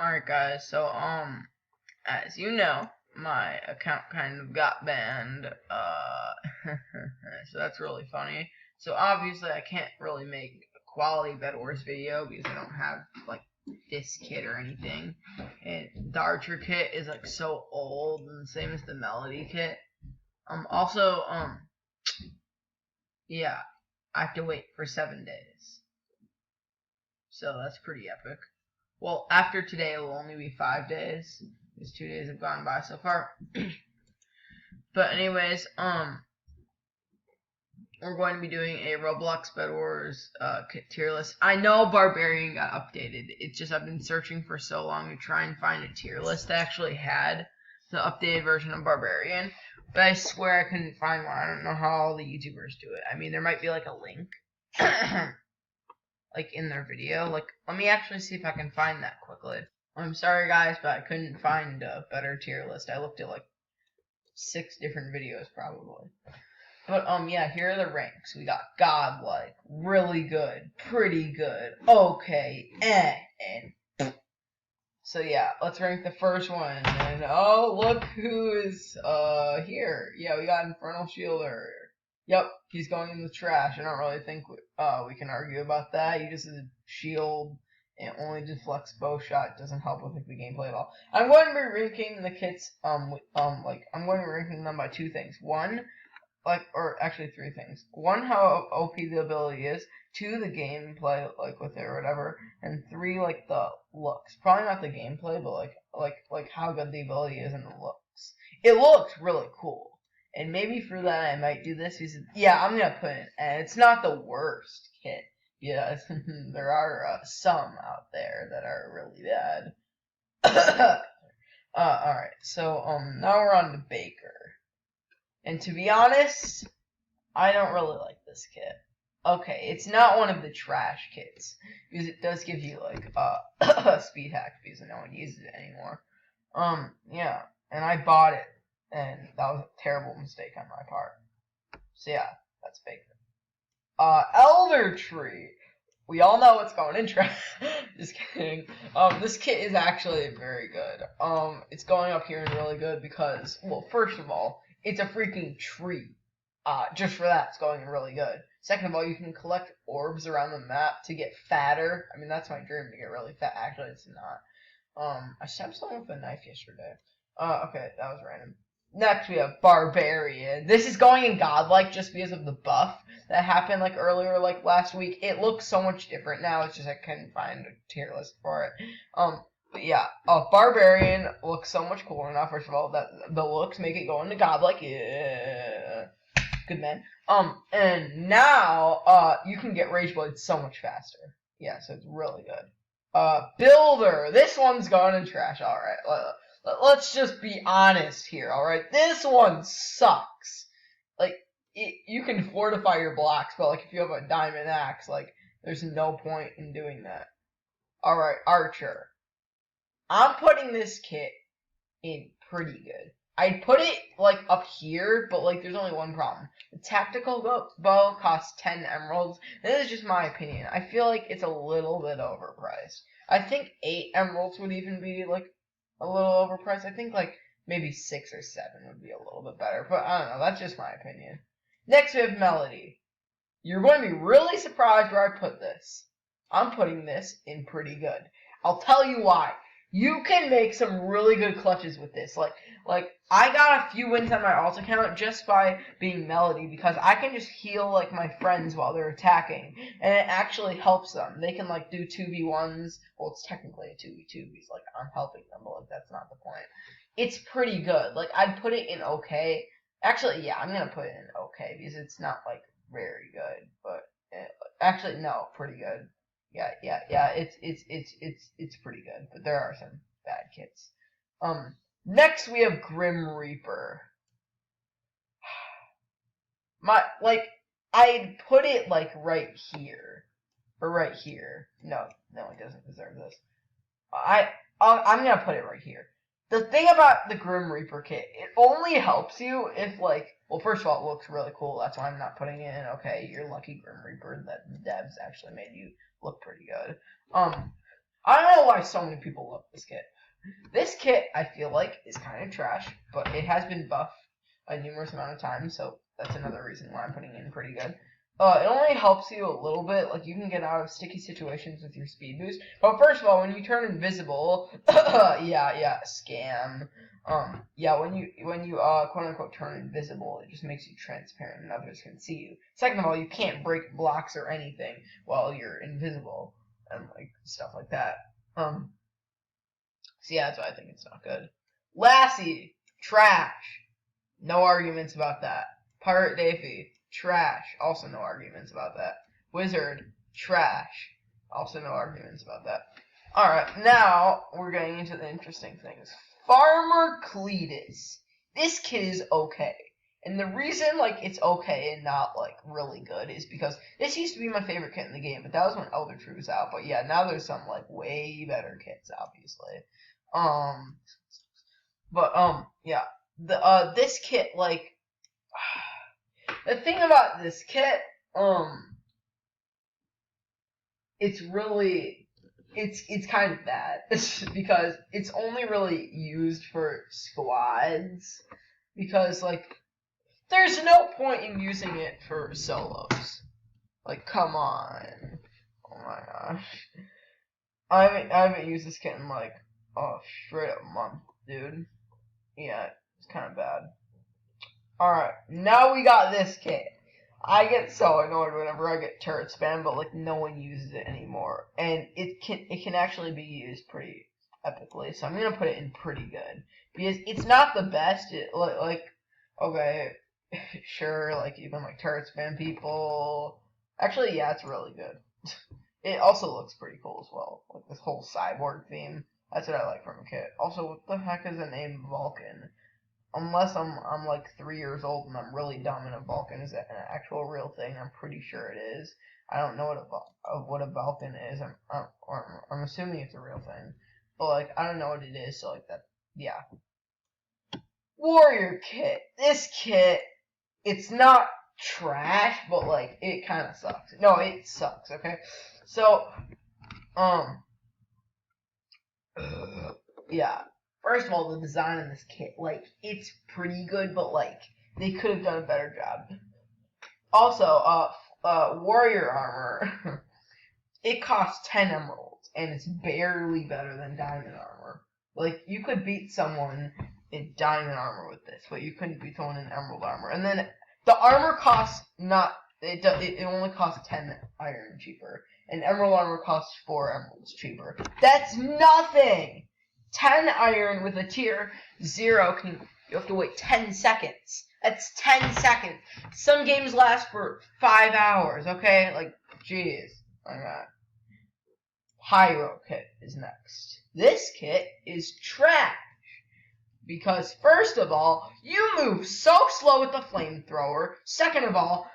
Alright guys, so as you know, my account kind of got banned, so that's really funny. So obviously I can't really make a quality Bedwars video because I don't have, like, this kit or anything. And the Archer kit is, like, so old, and the same as the Melody kit. Yeah, I have to wait for 7 days. So that's pretty epic. Well, after today, it will only be 5 days, because 2 days have gone by so far. But anyways, we're going to be doing a Roblox Bedwars tier list. I know Barbarian got updated. It's just I've been searching for so long to try and find a tier list that actually had the updated version of Barbarian. But I swear I couldn't find one. I don't know how all the YouTubers do it. I mean, there might be like a link. Like in their video. Like, let me actually see if I can find that quickly. I'm sorry guys, but I couldn't find a better tier list. I looked at like 6 different videos probably. But yeah, here are the ranks. We got godlike, really good, pretty good, okay, and so yeah, let's rank the first one. And oh, look who's here. Yeah, we got Infernal Shielder. Yep, he's going in the trash. I don't really think we can argue about that. He just is a shield and only deflects bow shot. Doesn't help with the gameplay at all. I'm going to be ranking the kits. I'm going to be ranking them by 2 things. 1, or actually 3 things. 1, how OP the ability is. 2, the gameplay, like with it or whatever. And 3, like the looks. Probably not the gameplay, but like how good the ability is and the looks. It looks really cool. And maybe for that I might do this. Yeah, I'm gonna put it. And it's not the worst kit. Yeah, there are some out there that are really bad. Alright, so now we're on to Baker. And to be honest, I don't really like this kit. Okay, it's not one of the trash kits, because it does give you like speed hack because no one uses it anymore. Yeah, and I bought it. And that was a terrible mistake on my part. So yeah, that's Baker. Elder Tree. We all know it's going in trash. Just kidding. This kit is actually very good. It's going up here and really good because, well, first of all, it's a freaking tree. Just for that, it's going in really good. Second of all, you can collect orbs around the map to get fatter. I mean, that's my dream, to get really fat. Actually, it's not. I stabbed someone with a knife yesterday. Okay, that was random. Next, we have Barbarian. This is going in godlike just because of the buff that happened like earlier, like last week. It looks so much different now. It's just I couldn't find a tier list for it. But yeah, Barbarian looks so much cooler now. First of all, that the looks make it go into godlike. Yeah, good man. And now you can get Rage Blade so much faster. Yeah, so it's really good. Builder. This one's going in trash. All right. Let's just be honest here, alright? This one sucks. Like, you can fortify your blocks, but, like, if you have a diamond axe, like, there's no point in doing that. Alright, Archer. I'm putting this kit in pretty good. I'd put it, like, up here, but, like, there's only one problem. The tactical bow costs 10 emeralds. This is just my opinion. I feel like it's a little bit overpriced. I think 8 emeralds would even be, like, a little overpriced. I think like maybe 6 or 7 would be a little bit better, but I don't know. That's just my opinion. Next we have Melody. You're going to be really surprised where I put this. I'm putting this in pretty good. I'll tell you why. You can make some really good clutches with this. Like I got a few wins on my alt account just by being Melody because I can just heal like my friends while they're attacking, and it actually helps them. They can like do 2v1s. Well, it's technically a 2v2 because like I'm helping them, but like that's not the point. It's pretty good. Like I'd put it in okay. Actually, yeah, I'm gonna put it in okay because it's not like very good, but actually no, pretty good. Yeah, it's pretty good, but there are some bad kits. Next we have Grim Reaper. I'd put it like right here, or right here. No, it doesn't deserve this. I'm gonna put it right here. The thing about the Grim Reaper kit, it only helps you if like, well, first of all, it looks really cool. That's why I'm not putting it in. Okay, you're lucky, Grim Reaper, that the devs actually made you look pretty good. I don't know why so many people love this kit. This kit, I feel like, is kind of trash, but it has been buffed a numerous amount of times, so that's another reason why I'm putting it in pretty good. It only helps you a little bit, like you can get out of sticky situations with your speed boost. But first of all, when you turn invisible, scam. When you quote unquote turn invisible, it just makes you transparent and others can see you. Second of all, you can't break blocks or anything while you're invisible and like stuff like that. So yeah, that's why I think it's not good. Lassie, trash. No arguments about that. Pirate Davy, trash. Also no arguments about that. Wizard, trash. Also no arguments about that. Alright, now we're getting into the interesting things. Farmer Cletus. This kit is okay. And the reason, like, it's okay and not, like, really good is because this used to be my favorite kit in the game, but that was when Elder True was out. But yeah, now there's some, like, way better kits, obviously. Yeah. This kit, like, the thing about this kit, it's kind of bad because it's only really used for squads because, like, there's no point in using it for solos. Like, come on. Oh my gosh. I haven't used this kit in, like, straight up month, dude. Yeah, it's kind of bad. Alright, now we got this kit. I get so annoyed whenever I get turret spam, but like no one uses it anymore. And it can actually be used pretty epically, so I'm gonna put it in pretty good. Because it's not the best, okay, sure, like you can like turret spam people. Actually, yeah, it's really good. It also looks pretty cool as well. Like this whole cyborg theme. That's what I like from a kit. Also, what the heck is the name Vulcan? Unless I'm like 3 years old and I'm really dumb and a Vulcan is an actual real thing. I'm pretty sure it is. I don't know what a Vulcan is. I'm assuming it's a real thing, but like I don't know what it is. So like that, yeah. Warrior Kit. This kit, it's not trash, but like it kind of sucks. No, it sucks. Okay, so yeah. First of all, the design of this kit, like, it's pretty good, but, like, they could have done a better job. Also, warrior armor, it costs 10 emeralds, and it's barely better than diamond armor. Like, you could beat someone in diamond armor with this, but you couldn't beat someone in emerald armor. And then, the armor costs it only costs 10 iron cheaper, and emerald armor costs 4 emeralds cheaper. That's nothing! 10 iron with a tier 0 you have to wait 10 seconds. That's 10 seconds. Some games last for 5 hours, okay? Like, jeez. My god. Hyrule Kit is next. This kit is trash. Because, first of all, you move so slow with the flamethrower. Second of all,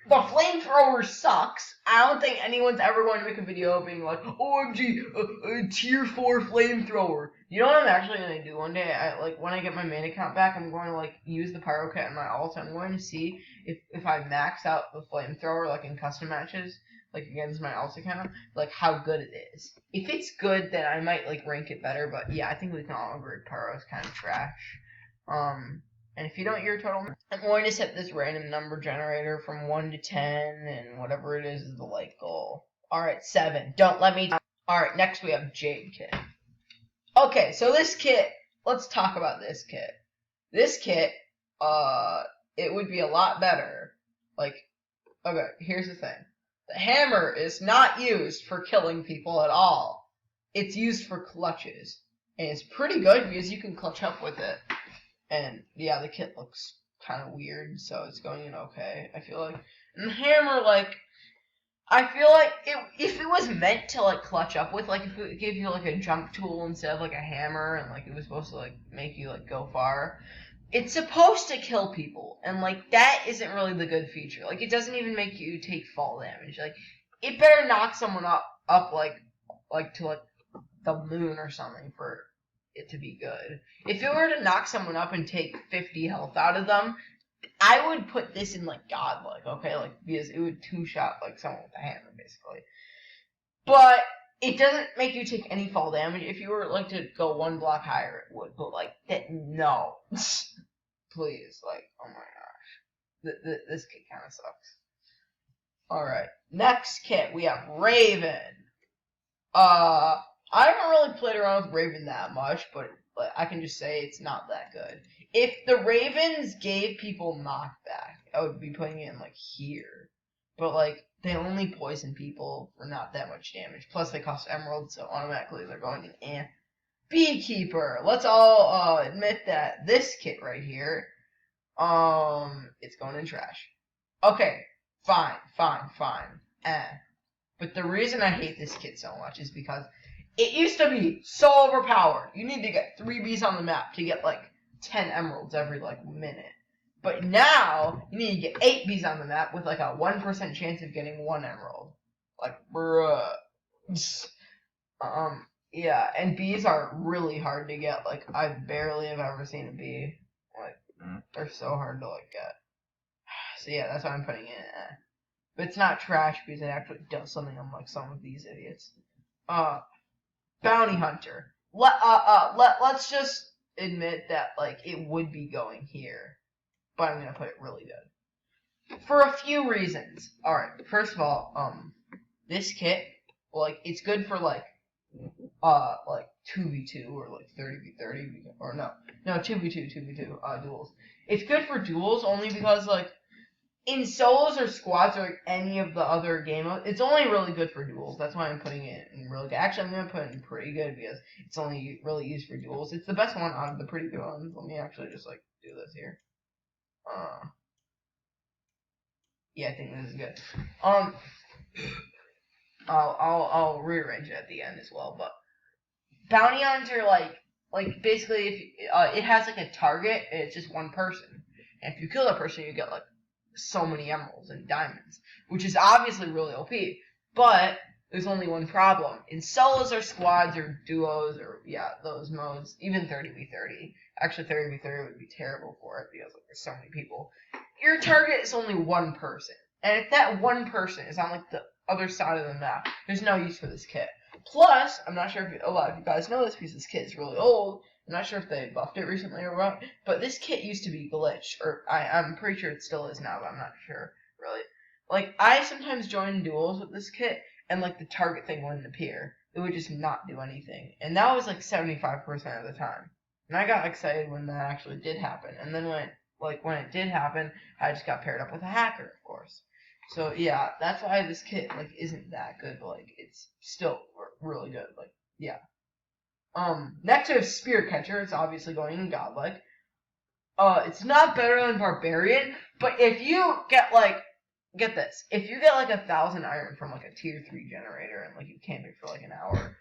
the flamethrower sucks. I don't think anyone's ever going to make a video being like, OMG, tier 4 flamethrower. You know what I'm actually going to do one day? When I get my main account back, I'm going to, like, use the pyro kit in my ult. I'm going to see if I max out the flamethrower, like, in custom matches, like, against my ult account, like, how good it is. If it's good, then I might, like, rank it better. But, yeah, I think we can all agree pyro is kind of trash. And if you don't, you're a total. I'm going to set this random number generator from 1 to 10, and whatever it is the like goal. Alright, 7. Don't let me. Alright, next we have Jade Kit. Okay, so this kit, let's talk about this kit. This kit, it would be a lot better. Like, okay, here's the thing. The hammer is not used for killing people at all. It's used for clutches. And it's pretty good because you can clutch up with it. And yeah, the kit looks kind of weird, so it's going in okay, I feel like. And the hammer, like, I feel like if it was meant to, like, clutch up with, like, if it gave you, like, a jump tool instead of, like, a hammer, and, like, it was supposed to, like, make you, like, go far, it's supposed to kill people, and, like, that isn't really the good feature. Like, it doesn't even make you take fall damage. Like, it better knock someone up like, to, like, the moon or something for it to be good. If it were to knock someone up and take 50 health out of them, I would put this in, like, godlike, okay? Like, because it would two-shot, like, someone with a hammer, basically. But it doesn't make you take any fall damage. If you were like to go one block higher, it would. But like that, no. Please, like, oh my gosh, this kit kind of sucks. All right, next kit we have Raven. I haven't really played around with Raven that much, but I can just say it's not that good. If the Ravens gave people knockback, I would be putting it in like here. But like they only poison people for not that much damage. Plus they cost emeralds, so automatically they're going in. Beekeeper. Let's all admit that this kit right here, it's going in trash. Okay, fine. But the reason I hate this kit so much is because it used to be so overpowered. You need to get 3 bees on the map to get like 10 emeralds every like minute. But now you need to get 8 bees on the map with like a 1% chance of getting 1 emerald. Like, bruh. Yeah, and bees are really hard to get. Like, I barely have ever seen a bee. Like, they're so hard to like get. So yeah, that's why I'm putting it in. But it's not trash because it actually does something unlike some of these idiots. Bounty Hunter. Let's just admit that like it would be going here, but I'm gonna put it really good for a few reasons. All right, first of all, this kit, like it's good for like 2v2 or like 30v30 or no 2v2 duels. It's good for duels only because like in solos or squads or like any of the other game modes, it's only really good for duels. That's why I'm putting it in really good. Actually, I'm going to put it in pretty good because it's only really used for duels. It's the best one out of the pretty good ones. Let me actually just like do this here. Yeah, I think this is good. I'll rearrange it at the end as well. But Bounty Hunter, like basically, if it has like a target, and it's just one person, and if you kill that person, you get like so many emeralds and diamonds, which is obviously really OP, but there's only one problem. In solos or squads or duos or, yeah, those modes, even 30v30, actually 30v30 would be terrible for it because like, there's so many people. Your target is only one person, and if that one person is on like the other side of the map, there's no use for this kit. Plus, I'm not sure if a lot of you guys know this because this kit is really old. I'm not sure if they buffed it recently or what, but this kit used to be glitched, or I'm pretty sure it still is now, but I'm not sure, really. Like, I sometimes join duels with this kit, and, like, the target thing wouldn't appear. It would just not do anything. And that was, like, 75% of the time. And I got excited when that actually did happen. And then when it did happen, I just got paired up with a hacker, of course. So, yeah, that's why this kit, like, isn't that good, but, like, it's still really good. Like, yeah. Next we have Spirit Catcher. It's obviously going in Godlike. It's not better than Barbarian, but if you get this, if you get like 1,000 iron from like a tier 3 generator and like you camp it for like an hour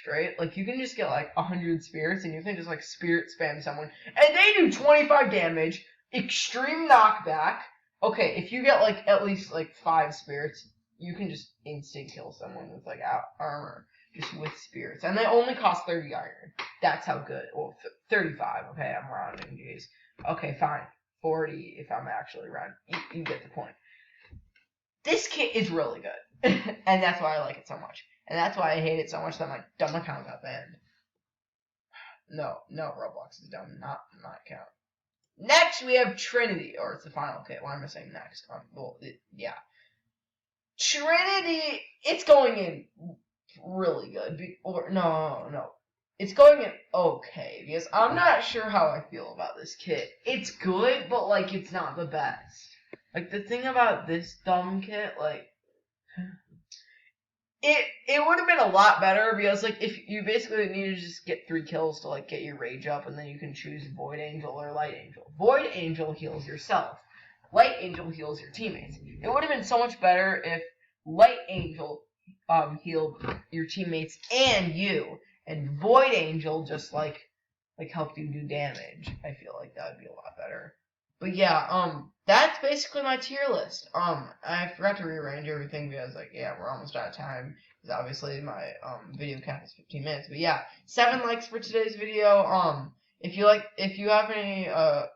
straight, like you can just get like 100 spirits and you can just like spirit spam someone and they do 25 damage, extreme knockback. Okay, if you get like at least like 5 spirits, you can just instant kill someone with like armor. Just with spirits. And they only cost 30 iron. That's how good. Well, 35. Okay, I'm rounding, jeez. Okay, fine. 40 if I'm actually rounding. You get the point. This kit is really good. And that's why I like it so much. And that's why I hate it so much that my dumb account got banned. No, Roblox is dumb. Not my account. Next, we have Trinity. Or it's the final kit. Why am I saying next? Yeah. Trinity, it's going in really good. No. It's going in okay, because I'm not sure how I feel about this kit. It's good, but, like, it's not the best. Like, the thing about this dumb kit, like, it would have been a lot better, because, like, if you basically need to just get 3 kills to, like, get your rage up, and then you can choose Void Angel or Light Angel. Void Angel heals yourself. Light Angel heals your teammates. It would have been so much better if Light Angel healed your teammates and you, and Void Angel just like helped you do damage. I feel like that would be a lot better. But yeah, that's basically my tier list. I forgot to rearrange everything because like yeah, we're almost out of time. Because obviously my video cap is 15 minutes. But yeah, 7 likes for today's video. If you have any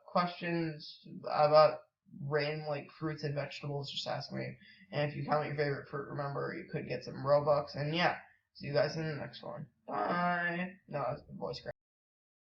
questions about random like fruits and vegetables, just ask me. And if you comment your favorite fruit, remember you could get some Robux. And yeah, See you guys in the next one. Bye. No, that's the voice crack.